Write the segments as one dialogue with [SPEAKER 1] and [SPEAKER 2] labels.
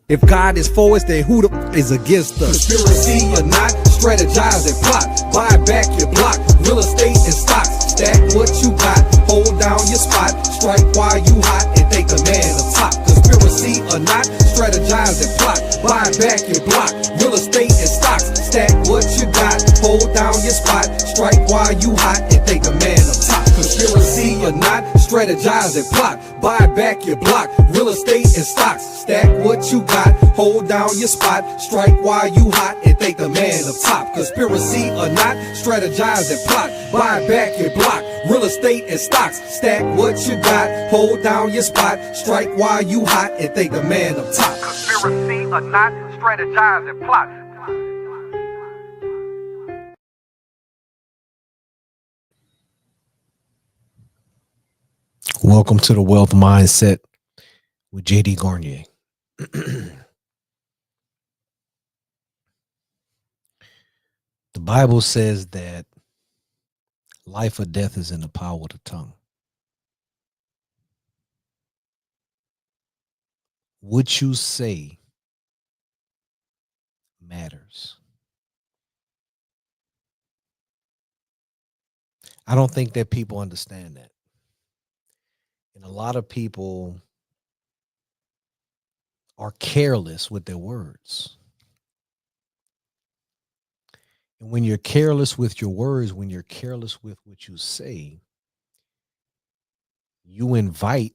[SPEAKER 1] If God is for us, then who the is against us? Conspiracy or not, strategize and plot. Buy back your block, real estate and stocks. Stack what you got, hold down your spot. Strike while you hot and think the man up top. Conspiracy or not, strategize and plot. Buy back your block, real estate and stocks. Stack what you got, hold down your spot. Strike while you hot and think the man up top. Conspiracy or not, strategize and plot. Buy back your block, real estate and stocks. Stack what you got, hold down your spot. Strike while you hot and think the man up top. Conspiracy or not, strategize and plot. Buy back your block, real estate and stocks. Stack what you got, hold down your spot. Strike while you hot and think the man up top. Conspiracy or not, strategize and plot. Welcome to the Wealth Mindset with JD Garnier. The Bible says that life or death is in the power of the tongue. What you say matters. I don't think that people understand that. And a lot of people are careless with their words. And when you're careless with your words, when you're careless with what you say, you invite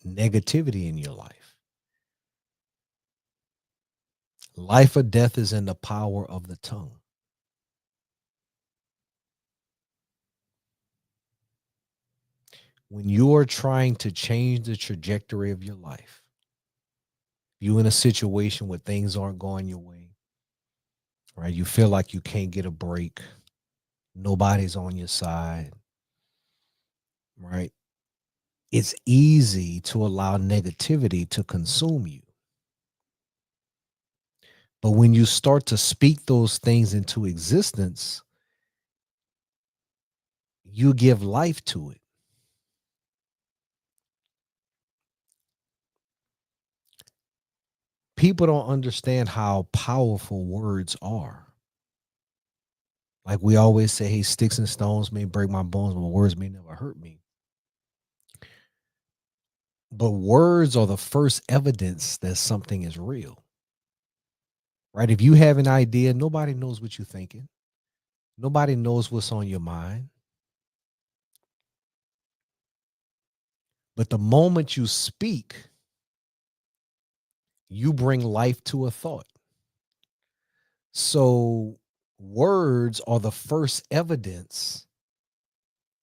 [SPEAKER 1] negativity in your life. Life or death is in the power of the tongue. When you're trying to change the trajectory of your life, you're in a situation where things aren't going your way, right? You feel like you can't get a break. Nobody's on your side, right? It's easy to allow negativity to consume you. But when you start to speak those things into existence, you give life to it. People don't understand how powerful words are. Like we always say, hey, sticks and stones may break my bones, but words may never hurt me. But words are the first evidence that something is real. Right? If you have an idea, nobody knows what you're thinking. Nobody knows what's on your mind. But the moment you speak, you bring life to a thought. So words are the first evidence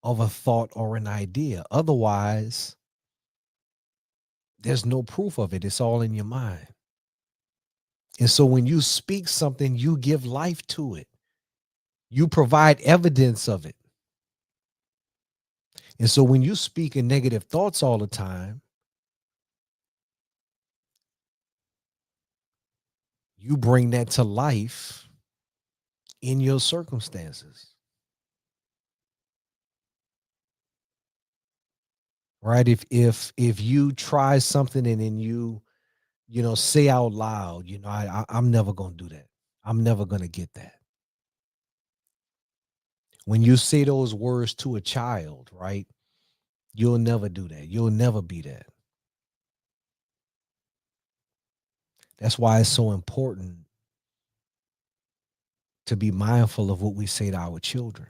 [SPEAKER 1] of a thought or an idea. Otherwise, there's no proof of it. It's all in your mind. And so when you speak something, you give life to it. You provide evidence of it. And so when you speak in negative thoughts all the time, you bring that to life in your circumstances. Right? If you try something and then you say out loud, I'm never gonna do that. I'm never gonna get that. When you say those words to a child, right? You'll never do that. You'll never be that. That's why it's so important to be mindful of what we say to our children.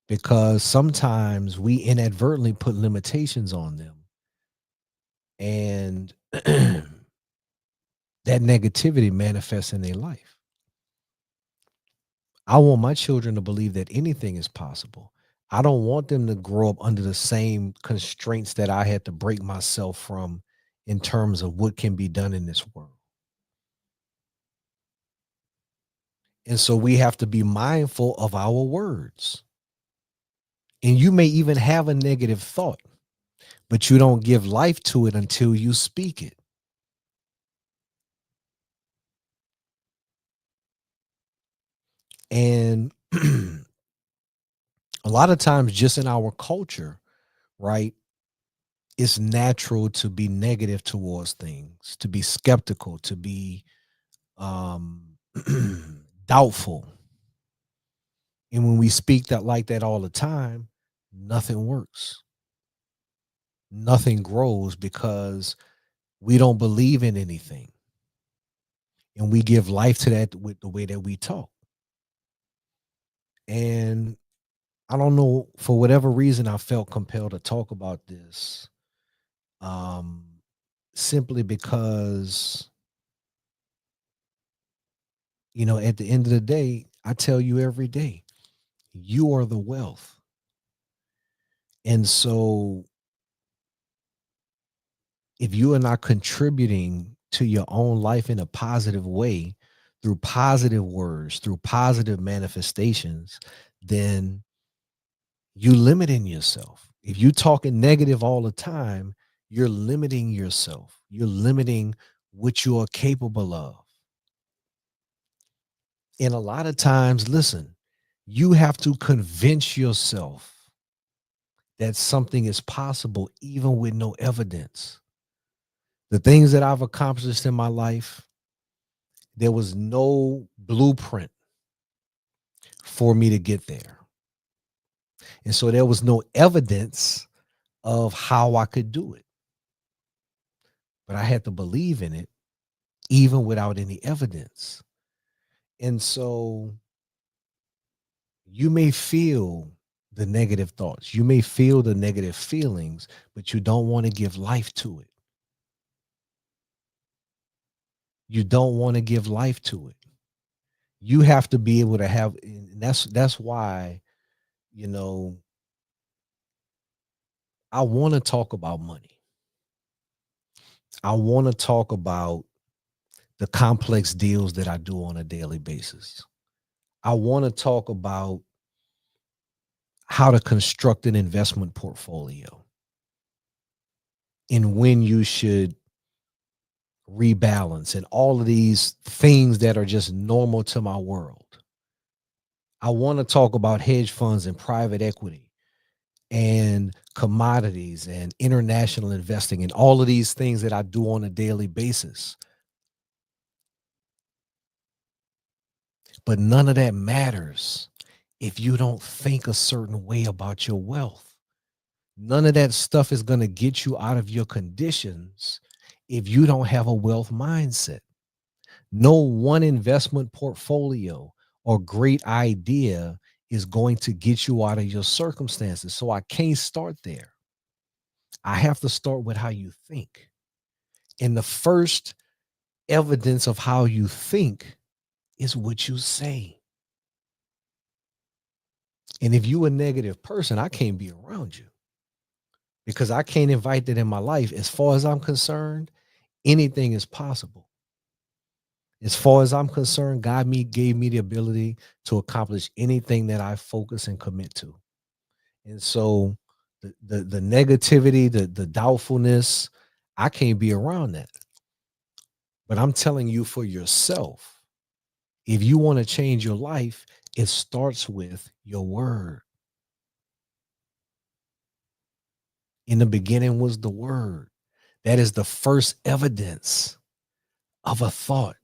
[SPEAKER 1] Because sometimes we inadvertently put limitations on them. And that negativity manifests in their life. I want my children to believe that anything is possible. I don't want them to grow up under the same constraints that I had to break myself from in terms of what can be done in this world. And so we have to be mindful of our words. And you may even have a negative thought, but you don't give life to it until you speak it. And a lot of times just in our culture, right,
[SPEAKER 2] it's natural to be negative towards things, to be skeptical, to be um, doubtful. And when we speak that like that all the time, nothing works. Nothing grows because we don't believe in anything. And we give life to that with the way that we talk. And I don't know, for whatever reason, I felt compelled to talk about this. Um, Simply because, at the end of the day, I tell you every day, you are the wealth. And so if you are not contributing to your own life in a positive way through positive words, through positive manifestations, then you limiting yourself. If you talking negative all the time, you're limiting yourself. You're limiting what you are capable of. And a lot of times, listen, you have to convince yourself that something is possible even with no evidence. The things that I've accomplished in my life, there was no blueprint for me to get there. And so there was no evidence of how I could do it. But I had to believe in it even without any evidence. And so you may feel the negative thoughts, you may feel the negative feelings, but you don't want to give life to it. You don't want to give life to it. You have to be able to have, and that's why, you know, I want to talk about money. I want to talk about the complex deals that I do on a daily basis. I want to talk about how to construct an investment portfolio and when you should rebalance and all of these things that are just normal to my world. I want to talk about hedge funds and private equity and commodities and international investing and all of these things that I do on a daily basis. But none of that matters if you don't think a certain way about your wealth. None of that stuff is going to get you out of your conditions if you don't have a wealth mindset. No one investment portfolio or great idea is going to get you out of your circumstances. So I can't start there. I have to start with how you think. And the first evidence of how you think is what you say. And if you a negative person, I can't be around you because I can't invite that in my life. As far as I'm concerned, anything is possible. As far as I'm concerned, gave me the ability to accomplish anything that I focus and commit to. And so the negativity, the doubtfulness, I can't be around that. But I'm telling you for yourself, if you want to change your life, it starts with your word. In the beginning was the word. That is the first evidence of a thought.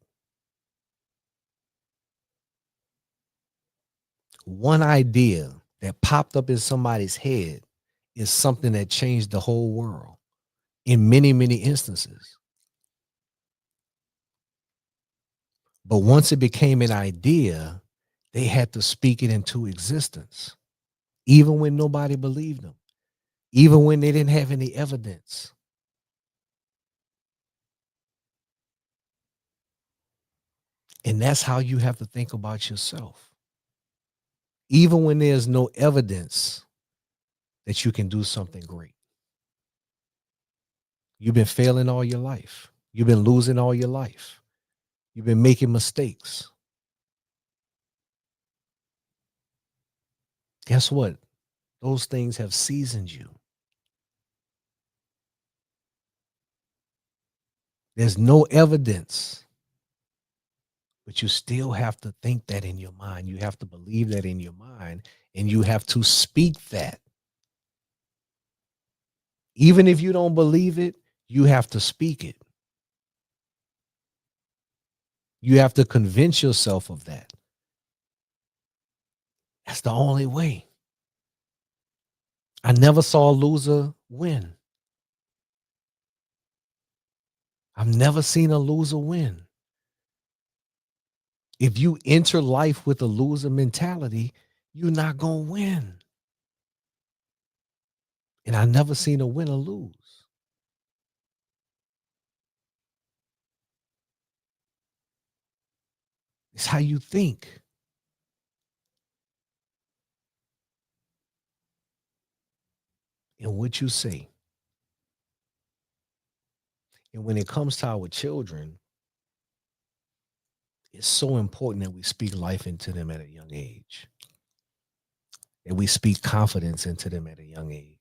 [SPEAKER 2] One idea that popped up in somebody's head is something that changed the whole world in many, many instances. But once it became an idea, they had to speak it into existence, even when nobody believed them, even when they didn't have any evidence. And that's how you have to think about yourself. Even when there's no evidence that you can do something great. You've been failing all your life. You've been losing all your life. You've been making mistakes. Guess what? Those things have seasoned you. There's no evidence, but you still have to think that in your mind. You have to believe that in your mind, and you have to speak that Even if you don't believe it, you have to speak it. You have to convince yourself of that. That's the only way. I never saw a loser win. I've never seen a loser win. If you enter life with a loser mentality, you're not going to win. And I never seen a winner lose. It's how you think. And what you say. And when it comes to our children, it's so important that we speak life into them at a young age. That we speak confidence into them at a young age.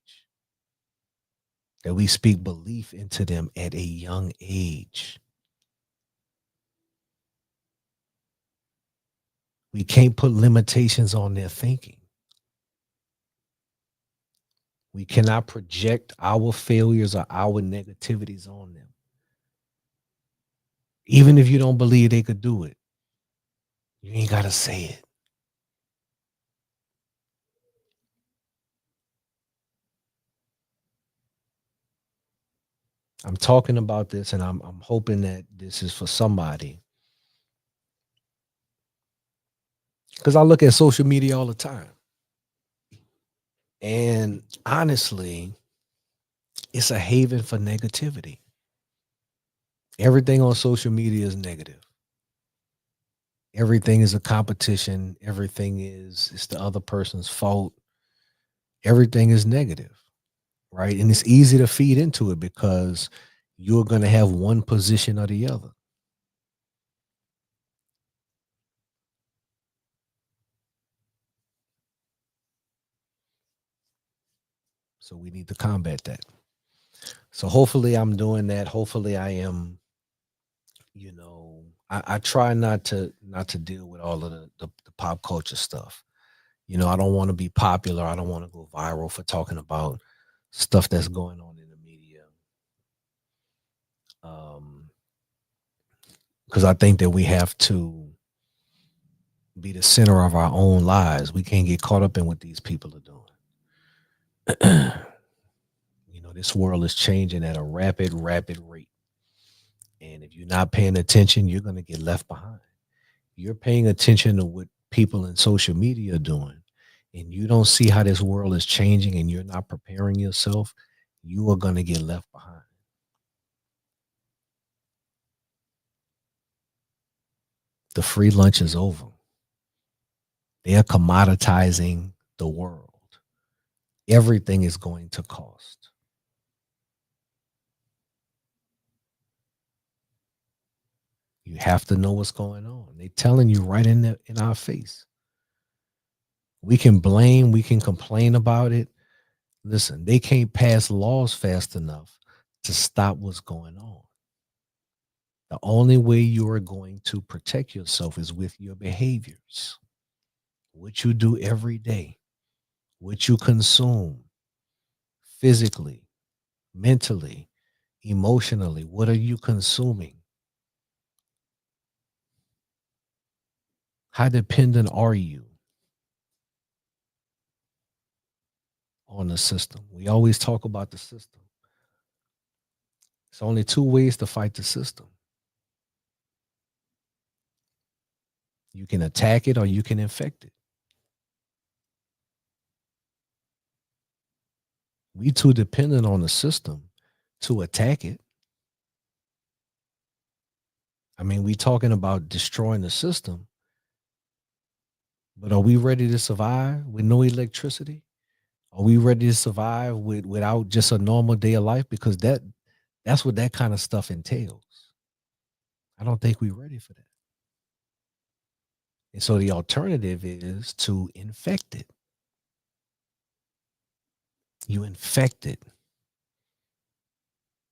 [SPEAKER 2] That we speak belief into them at a young age. We can't put limitations on their thinking. We cannot project our failures or our negativities on them. Even if you don't believe they could do it, you ain't got to say it. I'm talking about this and I'm hoping that this is for somebody. Because I look at social media all the time. And honestly, it's a haven for negativity. Everything on social media is negative. Everything is a competition. Everything is it's the other person's fault. Everything is negative, right? And it's easy to feed into it because you're going to have one position or the other. So we need to combat that. So hopefully I'm doing that. Hopefully I am, I try not to deal with all of the pop culture stuff. I don't want to be popular. I don't want to go viral for talking about stuff that's going on in the media. Because I think that we have to be the center of our own lives. We can't get caught up in what these people are doing. This world is changing at a rapid rate. And if you're not paying attention, you're going to get left behind. You're paying attention to what people in social media are doing, and you don't see how this world is changing and you're not preparing yourself, you are going to get left behind. The free lunch is over. They are commoditizing the world. Everything is going to cost. You have to know what's going on. They're telling you right in our face. We can blame, we can complain about it. Listen, they can't pass laws fast enough to stop what's going on. The only way you are going to protect yourself is with your behaviors. What you do every day, what you consume physically, mentally, emotionally. What are you consuming? How dependent are you on the system? We always talk about the system. It's only two ways to fight the system. You can attack it or you can infect it. We too dependent on the system to attack it. I mean, we talking about destroying the system, but are we ready to survive with no electricity? Are we ready to survive without just a normal day of life? Because that's what that kind of stuff entails. I don't think we're ready for that. And so the alternative is to infect it. You infect it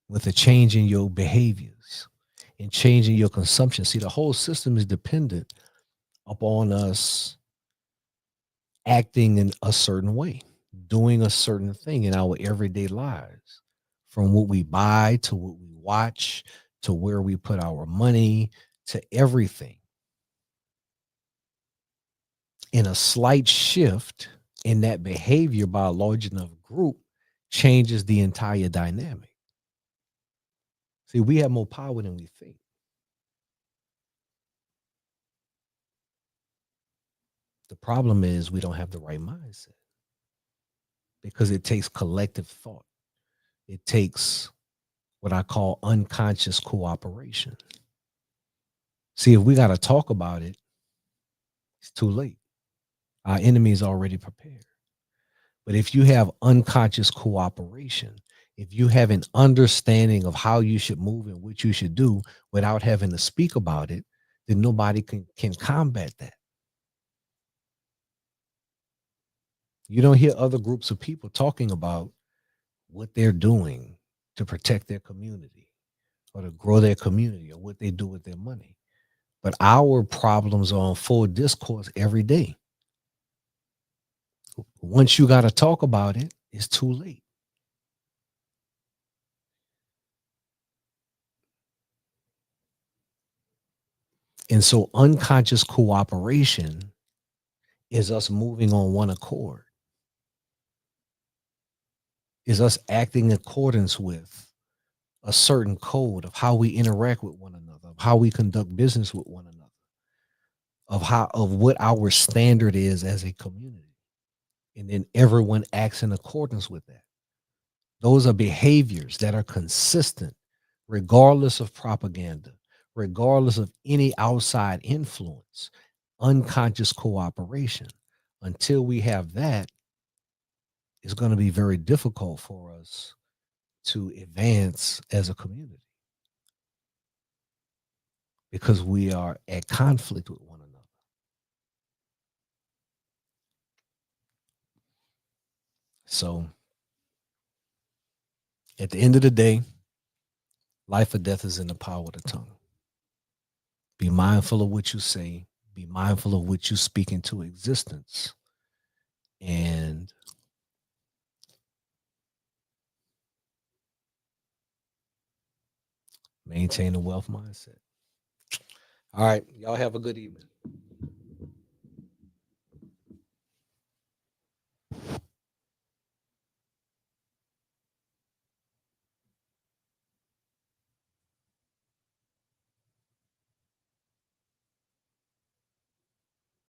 [SPEAKER 2] with a change in your behaviors and changing your consumption. See, the whole system is dependent upon us acting in a certain way, doing a certain thing in our everyday lives. from what we buy to what we watch to where we put our money to everything. And a slight shift in that behavior by a large enough group changes the entire dynamic. See, we have more power than we think. The problem is we don't have the right mindset because it takes collective thought. It takes what I call unconscious cooperation. See, if we got to talk about it, it's too late. Our enemy is already prepared. But if you have unconscious cooperation, if you have an understanding of how you should move and what you should do without having to speak about it, then nobody can combat that. You don't hear other groups of people talking about what they're doing to protect their community or to grow their community or what they do with their money. But our problems are on full discourse every day. Once you got to talk about it, it's too late. And so unconscious cooperation is us moving on one accord, is us acting in accordance with a certain code of how we interact with one another, of how we conduct business with one another, of what our standard is as a community. And then everyone acts in accordance with that. Those are behaviors that are consistent, regardless of propaganda, regardless of any outside influence, unconscious cooperation. Until we have that, it's going to be very difficult for us to advance as a community because we are at conflict with one another. So at the end of the day, life or death is in the power of the tongue. Be mindful of what you say. Be mindful of what you speak into existence. And maintain a wealth mindset. All right. Y'all have a good evening.